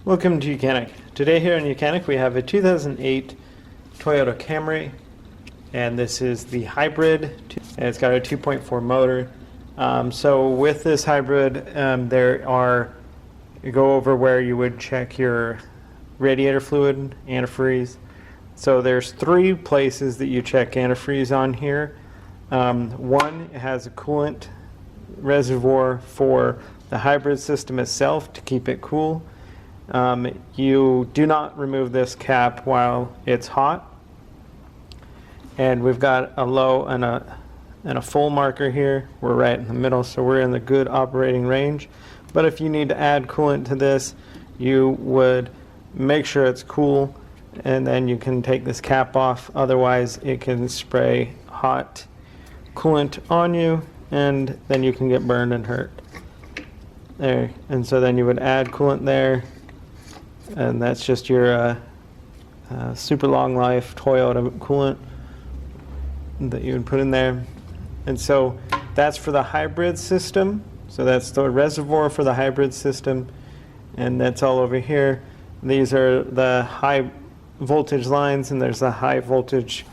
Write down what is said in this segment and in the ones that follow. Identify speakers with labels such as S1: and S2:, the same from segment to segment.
S1: Welcome to YOUCANIC. Today here in YOUCANIC we have a 2008 Toyota Camry, and this is the hybrid, and it's got a 2.4 motor. So with this hybrid, you go over where you would check your radiator fluid, antifreeze. So there's three places that you check antifreeze on here. One, it has a coolant reservoir for the hybrid system itself to keep it cool. You do not remove this cap while it's hot. And we've got a low and a full marker here. We're right in the middle, so we're in the good operating range. But if you need to add coolant to this, you would make sure it's cool, and then you can take this cap off. Otherwise, it can spray hot coolant on you, and then you can get burned and hurt. There, and so then you would add coolant there, and that's just your super long life Toyota coolant that you would put in there. And so that's for the hybrid system. So that's the reservoir for the hybrid system, and that's all over here. These are the high voltage lines, and there's the high voltage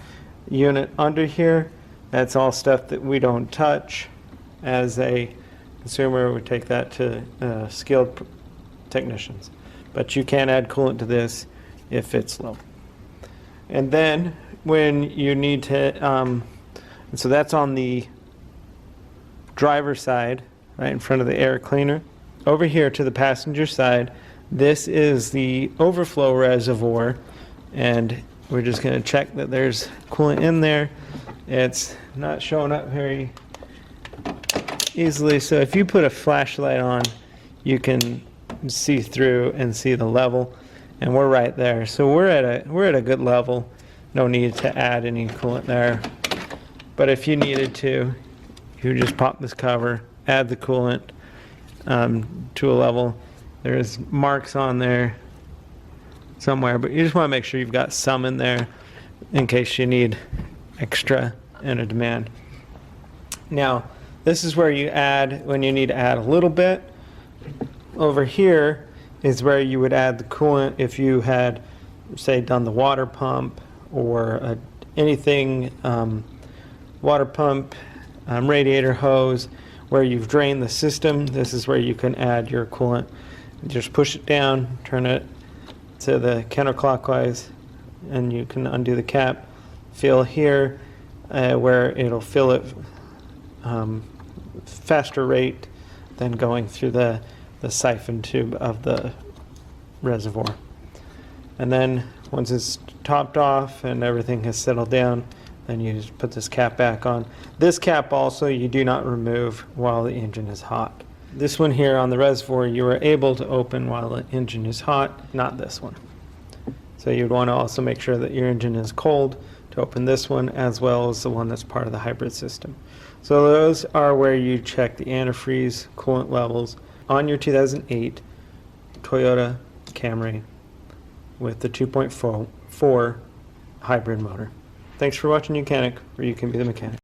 S1: unit under here. That's all stuff that we don't touch. As a consumer, we take that to skilled technicians. But you can add coolant to this if it's low. And then when you need to, and so that's on the driver's side, right in front of the air cleaner. Over here to the passenger side, this is the overflow reservoir, and we're just going to check that there's coolant in there. It's not showing up very easily, so if you put a flashlight on, you can see through and see the level, and we're right there. So we're at a good level. No need to add any coolant there. But if you needed to, you just pop this cover, add the coolant to a level. There's marks on there somewhere, but you just want to make sure you've got some in there in case you need extra in a demand. Now, this is where you add when you need to add a little bit. Over here is where you would add the coolant if you had, say, done the water pump or anything, water pump, radiator hose, where you've drained the system. This is where you can add your coolant. Just push it down, turn it to the counterclockwise, and you can undo the cap. Feel here where it'll fill it faster rate than going through the siphon tube of the reservoir. And then once it's topped off and everything has settled down, then you just put this cap back on. This cap also you do not remove while the engine is hot. This one here on the reservoir you are able to open while the engine is hot, not this one. So you'd want to also make sure that your engine is cold to open this one, as well as the one that's part of the hybrid system. So those are where you check the antifreeze coolant levels on your 2008 Toyota Camry with the 2.4 hybrid motor. Thanks for watching YOUCANIC, where you can be the mechanic.